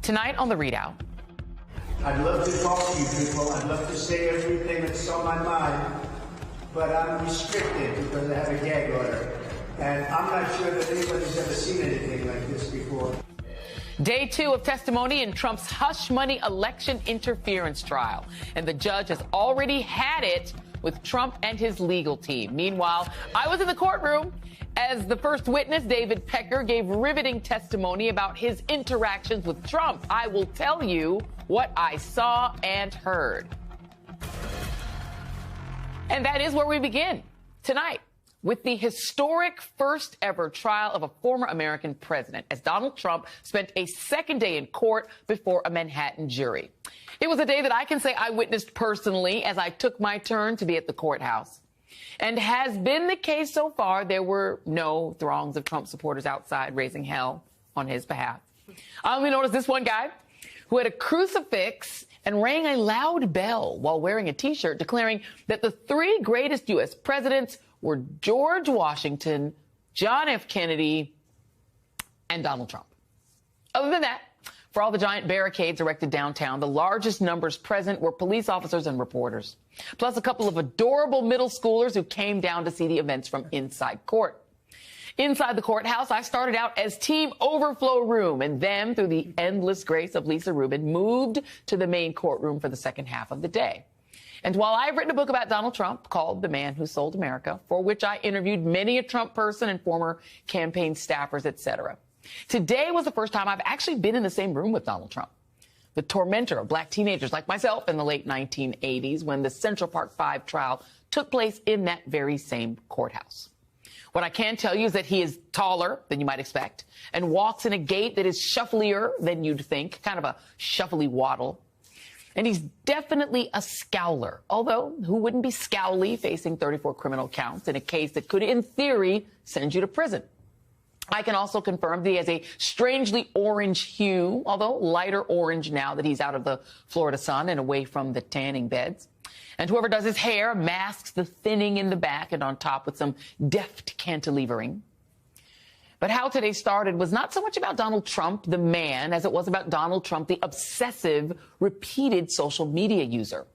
Tonight on The ReidOut. I'd love to talk to you people. I'd love to say everything that's on my mind, but I'm restricted because I have a gag order. And I'm not sure that anybody's ever seen anything like this before. Day 2 of testimony in Trump's hush money election interference trial. And the judge has already had it with Trump and his legal team. Meanwhile, I was in the courtroom as the first witness, David Pecker, gave riveting testimony about his interactions with Trump. I will tell you what I saw and heard. And that is where we begin tonight, with the historic first ever trial of a former American president, as Donald Trump spent a second day in court before a Manhattan jury. It was a day that I can say I witnessed personally as I took my turn to be at the courthouse. And has been the case so far, there were no throngs of Trump supporters outside raising hell on his behalf. I only noticed this one guy who had a crucifix and rang a loud bell while wearing a T-shirt declaring that the three greatest U.S. presidents were George Washington, John F. Kennedy, and Donald Trump. Other than that, for all the giant barricades erected downtown, the largest numbers present were police officers and reporters, plus a couple of adorable middle schoolers who came down to see the events from inside court. Inside the courthouse, I started out as Team Overflow Room, and then, through the endless grace of Lisa Rubin, moved to the main courtroom for the second half of the day. And while I've written a book about Donald Trump called The Man Who Sold America, for which I interviewed many a Trump person and former campaign staffers, etc., today was the first time I've actually been in the same room with Donald Trump, the tormentor of black teenagers like myself in the late 1980s when the Central Park 5 trial took place in that very same courthouse. What I can tell you is that he is taller than you might expect and walks in a gait that is shufflier than you'd think, kind of a shuffly waddle. And he's definitely a scowler, although who wouldn't be scowly facing 34 criminal counts in a case that could, in theory, send you to prison. I can also confirm that he has a strangely orange hue, although lighter orange now that he's out of the Florida sun and away from the tanning beds. And whoever does his hair masks the thinning in the back and on top with some deft cantilevering. But how today started was not so much about Donald Trump, the man, as it was about Donald Trump, the obsessive, repeated social media user.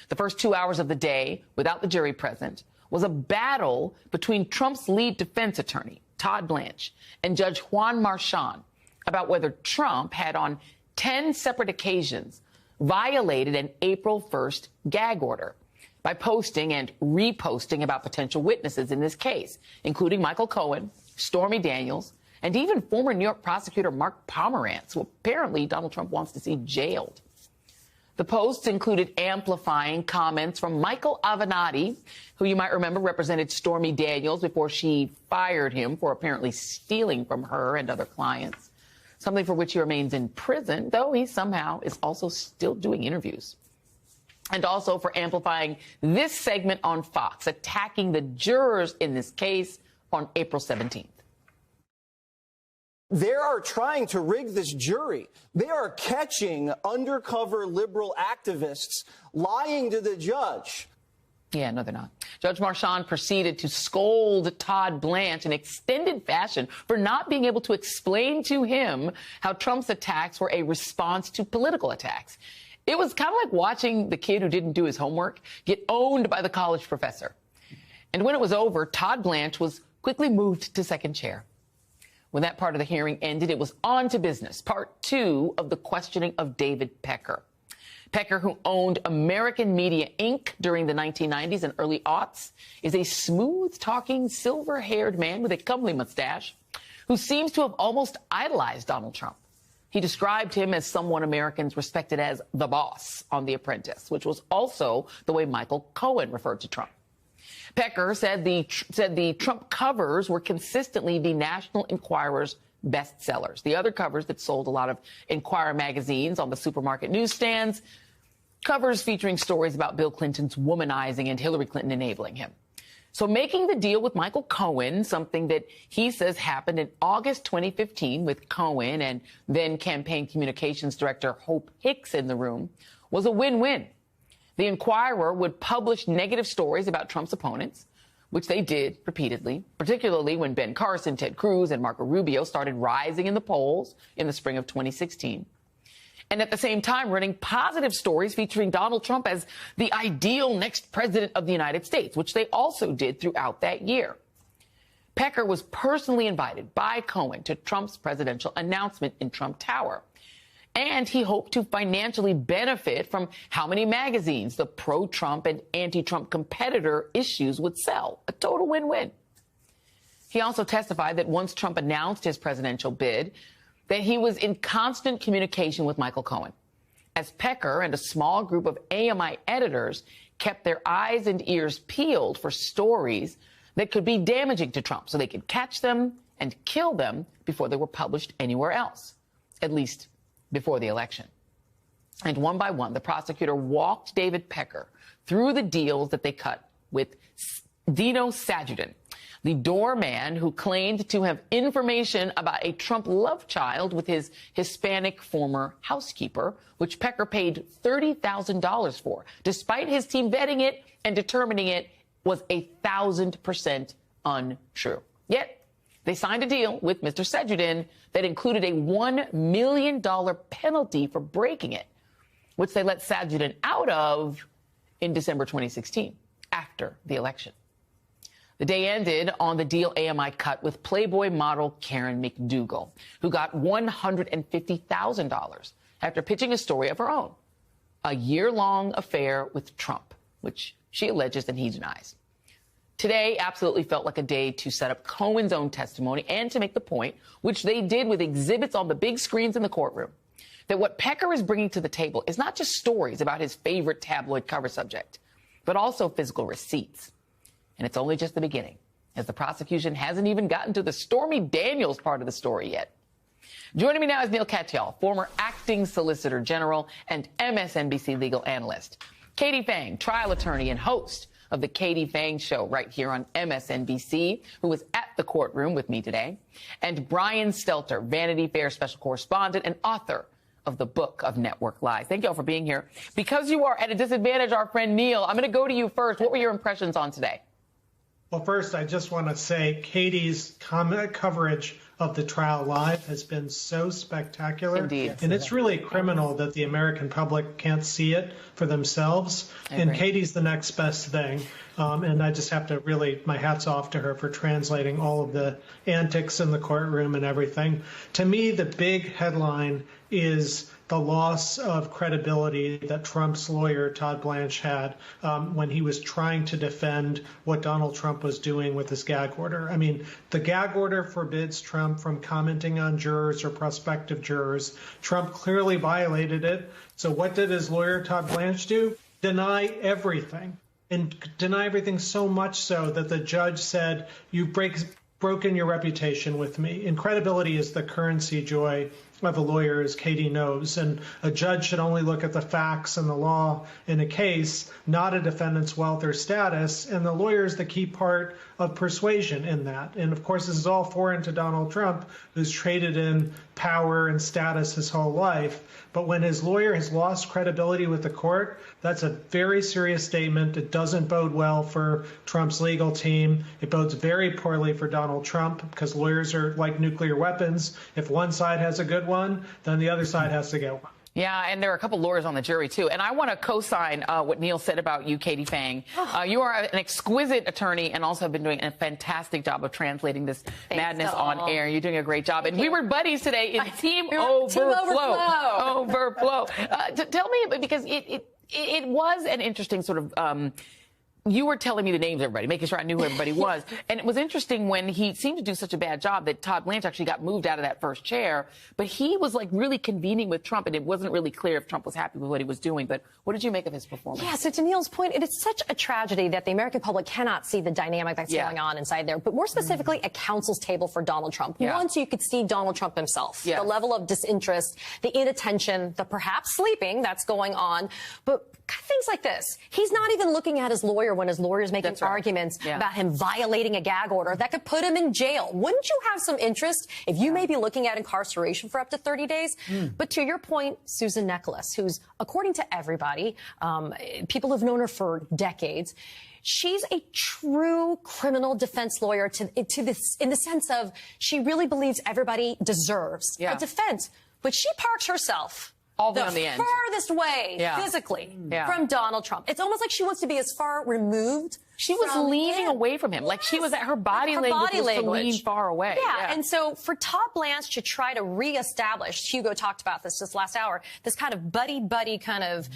The first 2 hours of the day, without the jury present, was a battle between Trump's lead defense attorney, Todd Blanche, and Judge Juan Marchand about whether Trump had on 10 separate occasions violated an April 1st gag order by posting and reposting about potential witnesses in this case, including Michael Cohen, Stormy Daniels, and even former New York prosecutor Mark Pomerantz, who apparently Donald Trump wants to see jailed. The posts included amplifying comments from Michael Avenatti, who you might remember represented Stormy Daniels before she fired him for apparently stealing from her and other clients, something for which he remains in prison, though he somehow is also still doing interviews. And also for amplifying this segment on Fox, attacking the jurors in this case on April 17th. They are trying to rig this jury. They are catching undercover liberal activists lying to the judge. Yeah, no, they're not. Judge Marchand proceeded to scold Todd Blanche in extended fashion for not being able to explain to him how Trump's attacks were a response to political attacks. It was kind of like watching the kid who didn't do his homework get owned by the college professor. And when it was over, Todd Blanche was quickly moved to second chair. When that part of the hearing ended, it was on to business, part 2 of the questioning of David Pecker. Pecker, who owned American Media Inc. during the 1990s and early aughts, is a smooth-talking, silver-haired man with a comely mustache who seems to have almost idolized Donald Trump. He described him as someone Americans respected as the boss on The Apprentice, which was also the way Michael Cohen referred to Trump. Pecker said the Trump covers were consistently the National Enquirer's bestsellers. The other covers that sold a lot of Enquirer magazines on the supermarket newsstands, covers featuring stories about Bill Clinton's womanizing and Hillary Clinton enabling him. So making the deal with Michael Cohen, something that he says happened in August 2015 with Cohen and then campaign communications director Hope Hicks in the room, was a win-win. The Enquirer would publish negative stories about Trump's opponents, which they did repeatedly, particularly when Ben Carson, Ted Cruz, and Marco Rubio started rising in the polls in the spring of 2016. and at the same time running positive stories featuring Donald Trump as the ideal next president of the United States, which they also did throughout that year. Pecker was personally invited by Cohen to Trump's presidential announcement in Trump Tower. And he hoped to financially benefit from how many magazines the pro-Trump and anti-Trump competitor issues would sell. A total win-win. He also testified that once Trump announced his presidential bid, that he was in constant communication with Michael Cohen, as Pecker and a small group of AMI editors kept their eyes and ears peeled for stories that could be damaging to Trump, so they could catch them and kill them before they were published anywhere else, at least before the election. And one by one, the prosecutor walked David Pecker through the deals that they cut with Dino Sajudin, the doorman who claimed to have information about a Trump love child with his Hispanic former housekeeper, which Pecker paid $30,000 for, despite his team vetting it and determining it was 1,000% untrue. Yet, they signed a deal with Mr. Sajudin that included a $1 million penalty for breaking it, which they let Sajudin out of in December 2016, after the election. The day ended on the deal AMI cut with Playboy model Karen McDougal, who got $150,000 after pitching a story of her own, a year-long affair with Trump, which she alleges and he denies. Today absolutely felt like a day to set up Cohen's own testimony and to make the point, which they did with exhibits on the big screens in the courtroom, that what Pecker is bringing to the table is not just stories about his favorite tabloid cover subject, but also physical receipts. And it's only just the beginning, as the prosecution hasn't even gotten to the Stormy Daniels part of the story yet. Joining me now is Neil Katyal, former acting Solicitor General and MSNBC legal analyst. Katie Phang, trial attorney and host of the Katie Phang Show right here on MSNBC, who was at the courtroom with me today. And Brian Stelter, Vanity Fair special correspondent and author of the Book of Network Lies. Thank you all for being here. Because you are at a disadvantage, our friend Neil, I'm going to go to you first. What were your impressions on today? Well, first, I just want to say Katie's coverage of the trial live has been so spectacular. Indeed. And it's really criminal that the American public can't see it for themselves. And Katie's the next best thing. And I just have to really, my hat's off to her for translating all of the antics in the courtroom and everything. To me, the big headline is the loss of credibility that Trump's lawyer, Todd Blanche, had when he was trying to defend what Donald Trump was doing with his gag order. I mean, the gag order forbids Trump from commenting on jurors or prospective jurors. Trump clearly violated it. So what did his lawyer, Todd Blanche, do? Deny everything. And deny everything so much so that the judge said, you've broken your reputation with me. And credibility is the currency, Joy, of a lawyer, as Katie knows. And a judge should only look at the facts and the law in a case, not a defendant's wealth or status. And the lawyer is the key part of persuasion in that. And of course, this is all foreign to Donald Trump, who's traded in power and status his whole life. But when his lawyer has lost credibility with the court, that's a very serious statement. It doesn't bode well for Trump's legal team. It bodes very poorly for Donald Trump, because lawyers are like nuclear weapons. If one side has a good one, then the other side has to get one. Yeah, and there are a couple lawyers on the jury, too. And I want to co-sign what Neil said about you, Katie Phang. You are an exquisite attorney and also have been doing a fantastic job of translating this madness on air. You're doing a great job. And we were buddies today in Team Overflow. Overflow. Tell me, because it was an interesting sort of... you were telling me the names of everybody, making sure I knew who everybody was. And it was interesting when he seemed to do such a bad job that Todd Blanche actually got moved out of that first chair. But he was like really convening with Trump, and it wasn't really clear if Trump was happy with what he was doing. But what did you make of his performance? Yeah, so to Neil's point, it is such a tragedy that the American public cannot see the dynamic that's going on inside there. But more specifically, a counsel's table for Donald Trump. Once you could see Donald Trump himself, the level of disinterest, the inattention, the perhaps sleeping that's going on. But things like this. He's not even looking at his lawyer when his lawyer is making arguments about him violating a gag order that could put him in jail. Wouldn't you have some interest if you may be looking at incarceration for up to 30 days? But to your point, Susan Necheles, who's, according to everybody, people have known her for decades, she's a true criminal defense lawyer to this, in the sense of she really believes everybody deserves a defense. But she parks herself all the way on the end. Furthest way physically from Donald Trump. It's almost like she wants to be as far removed. She was leaning away from him. Like she was at her body language was to lean far away. Yeah. And so for Todd Blanche to try to reestablish, Hugo talked about this last hour, this kind of buddy-buddy kind of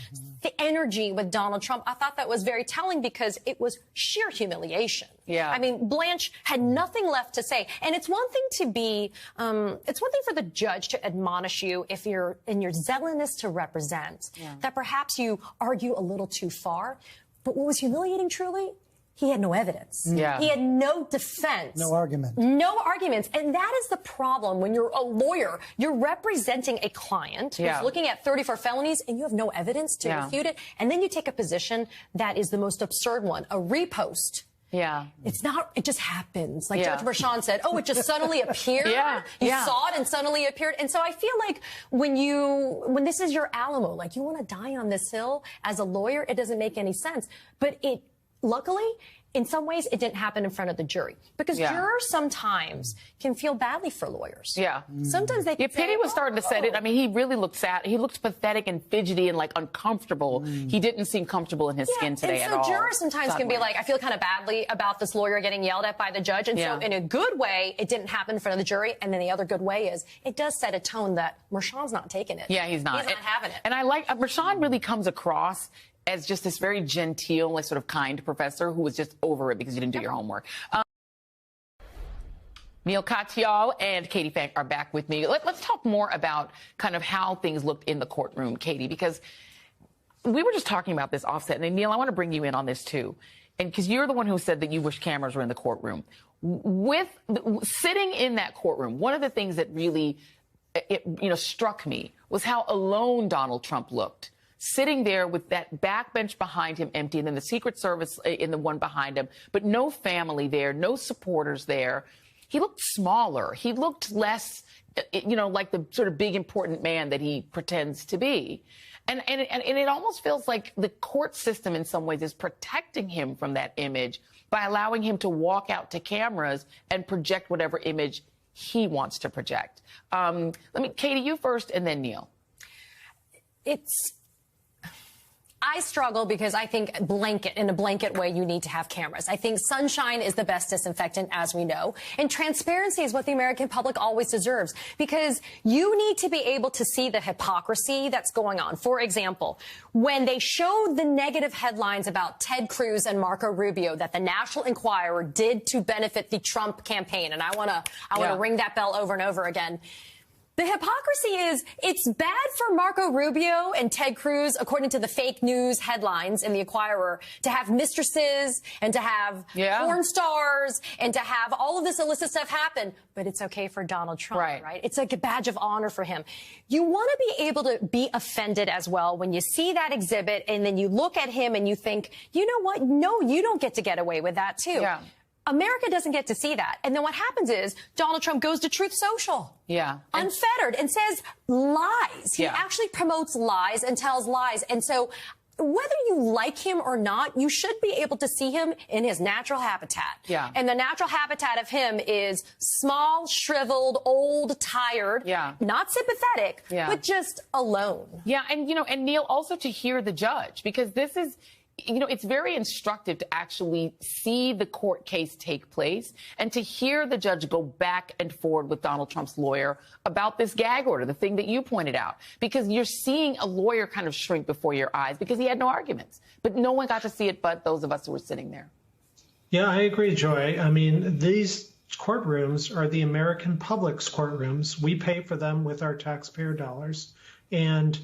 energy with Donald Trump, I thought that was very telling because it was sheer humiliation. Yeah. I mean, Blanche had nothing left to say. And it's one thing to be, it's one thing for the judge to admonish you if you're in your zealotness to represent, that perhaps you argue a little too far. But what was humiliating truly? He had no evidence. Yeah. He had no defense. No argument. No arguments. And that is the problem when you're a lawyer. You're representing a client who's looking at 34 felonies and you have no evidence to refute it. And then you take a position that is the most absurd one, a repost. Yeah. It's not, it just happens. Like Judge Merchan said, oh, it just suddenly appeared. You saw it and suddenly appeared. And so I feel like when this is your Alamo, like you want to die on this hill as a lawyer, it doesn't make any sense. But luckily, in some ways, it didn't happen in front of the jury because jurors sometimes can feel badly for lawyers. Yeah. Sometimes they can Pity was starting to set it. I mean, he really looked sad. He looked pathetic and fidgety and like uncomfortable. He didn't seem comfortable in his skin today at all. And so jurors sometimes can be like, I feel kind of badly about this lawyer getting yelled at by the judge. And so in a good way, it didn't happen in front of the jury. And then the other good way is it does set a tone that Merchan's not taking it. Yeah, he's not. He's not having it. And I like, Merchan really comes across as just this very genteel, like sort of kind professor who was just over it because you didn't do your homework. Neil Katyal and Katie Fang are back with me. Let's talk more about kind of how things looked in the courtroom, Katie, because we were just talking about this offset. And Neil, I want to bring you in on this too. And because you're the one who said that you wish cameras were in the courtroom. Sitting in that courtroom, one of the things that really struck me was how alone Donald Trump looked. Sitting there with that backbench behind him empty, and then the Secret Service in the one behind him, but no family there, no supporters there. He looked smaller. He looked less, like the sort of big, important man that he pretends to be. And it almost feels like the court system in some ways is protecting him from that image by allowing him to walk out to cameras and project whatever image he wants to project. Katie, you first, and then Neil. I struggle because I think in a blanket way, you need to have cameras. I think sunshine is the best disinfectant, as we know. And transparency is what the American public always deserves, because you need to be able to see the hypocrisy that's going on. For example, when they showed the negative headlines about Ted Cruz and Marco Rubio that the National Enquirer did to benefit the Trump campaign, and I want to ring that bell over and over again. The hypocrisy is it's bad for Marco Rubio and Ted Cruz, according to the fake news headlines in the Enquirer, to have mistresses and to have porn stars and to have all of this illicit stuff happen. But it's okay for Donald Trump, right? It's like a badge of honor for him. You want to be able to be offended as well when you see that exhibit and then you look at him and you think, you know what? No, you don't get away with that, too. Yeah. America doesn't get to see that. And then what happens is Donald Trump goes to Truth Social. Unfettered and says lies. He actually promotes lies and tells lies. And so whether you like him or not, you should be able to see him in his natural habitat. And the natural habitat of him is small, shriveled, old, tired, not sympathetic, but just alone. And Neil, also to hear the judge, because this is, it's very instructive to actually see the court case take place and to hear the judge go back and forward with Donald Trump's lawyer about this gag order, the thing that you pointed out, because you're seeing a lawyer kind of shrink before your eyes because he had no arguments. But no one got to see it but those of us who were sitting there. Yeah, I agree, Joy. I mean, these courtrooms are the American public's courtrooms. We pay for them with our taxpayer dollars. And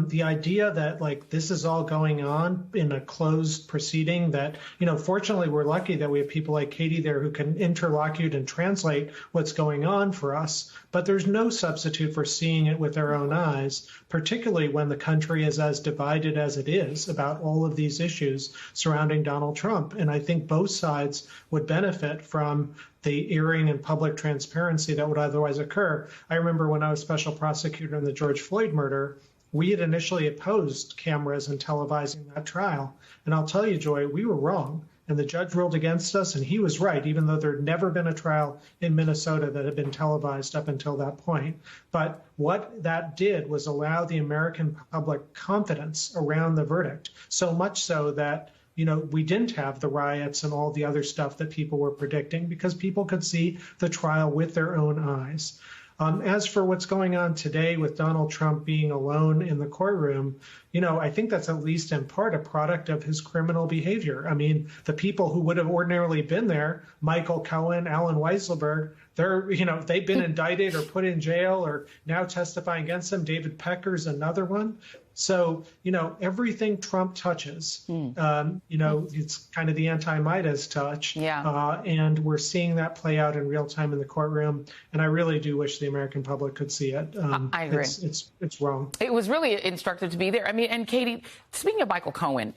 the idea that, like, this is all going on in a closed proceeding that, fortunately, we're lucky that we have people like Katie there who can interlocute and translate what's going on for us. But there's no substitute for seeing it with our own eyes, particularly when the country is as divided as it is about all of these issues surrounding Donald Trump. And I think both sides would benefit from the airing and public transparency that would otherwise occur. I remember when I was special prosecutor in the George Floyd murder, we had initially opposed cameras and televising that trial. And I'll tell you, Joy, we were wrong. and the judge ruled against us, and he was right, even though there had never been a trial in Minnesota that had been televised up until that point. But what that did was allow the American public confidence around the verdict, so much so that we didn't have the riots and all the other stuff that people were predicting because people could see the trial with their own eyes. As for what's going on today with Donald Trump being alone in the courtroom, I think that's at least in part a product of his criminal behavior. I mean, the people who would have ordinarily been there, Michael Cohen, Alan Weisselberg, they've been indicted or put in jail or now testifying against him. David Pecker's another one. So, everything Trump touches, it's kind of the anti-Midas touch. Yeah. And we're seeing that play out in real time in the courtroom. And I really do wish the American public could see it. I agree. It's wrong. It was really instructive to be there. I mean, and Katie, speaking of Michael Cohen,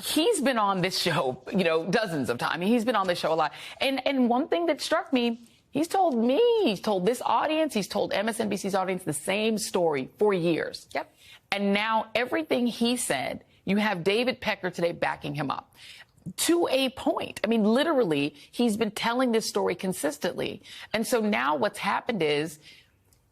he's been on this show, dozens of times. I mean, he's been on this show a lot. And one thing that struck me, he's told me, he's told this audience, he's told MSNBC's audience the same story for years. Yep. And now everything he said, you have David Pecker today backing him up. To a point. I mean, literally, he's been telling this story consistently. And so now what's happened is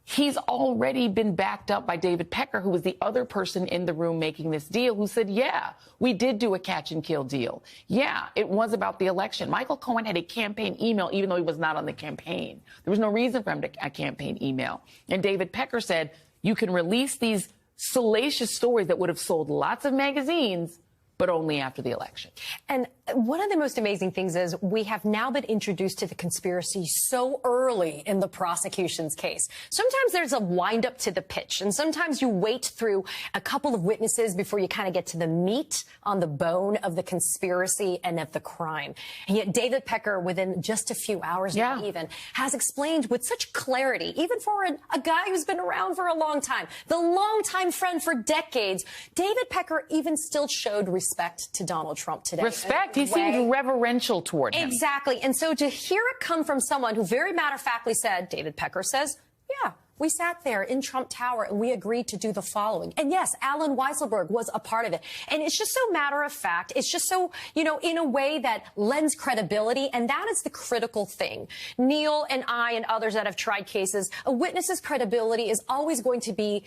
he's already been backed up by David Pecker, who was the other person in the room making this deal, who said, yeah, we did do a catch and kill deal. Yeah, it was about the election. Michael Cohen had a campaign email, even though he was not on the campaign. There was no reason for him to a campaign email. And David Pecker said, you can release these salacious stories that would have sold lots of magazines, but only after the election. And one of the most amazing things is we have now been introduced to the conspiracy so early in the prosecution's case. Sometimes there's a wind up to the pitch, and sometimes you wait through a couple of witnesses before you kind of get to the meat on the bone of the conspiracy and of the crime. And yet David Pecker, within just a few hours now even, has explained with such clarity, even for a guy who's been around for a long time, the longtime friend for decades, David Pecker even still showed respect to Donald Trump today. Respect? He seemed reverential toward him. Exactly. And so to hear it come from someone who very matter-of-factly said, David Pecker says, yeah, we sat there in Trump Tower and we agreed to do the following. And yes, Alan Weisselberg was a part of it. And it's just so matter-of-fact. It's just so, in a way that lends credibility. And that is the critical thing. Neil and I and others that have tried cases, a witness's credibility is always going to be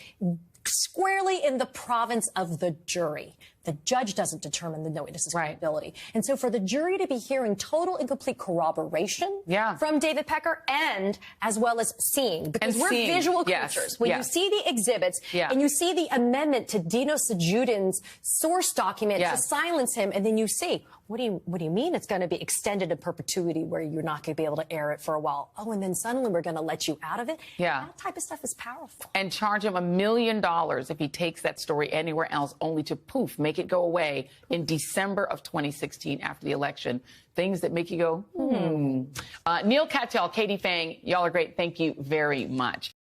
squarely in the province of the jury. The judge doesn't determine the witness's credibility. And so for the jury to be hearing total and complete corroboration from David Pecker and as well as seeing, because we're visual creatures. When you see the exhibits and you see the amendment to Dino Sajudin's source document to silence him, and then you see, what do you mean it's going to be extended to perpetuity where you're not going to be able to air it for a while? Oh, and then suddenly we're going to let you out of it? Yeah. That type of stuff is powerful. And charge him $1 million if he takes that story anywhere else, only to poof, make it go away in December of 2016 after the election. Things that make you go, Neil Katyal, Katie Phang, y'all are great. Thank you very much.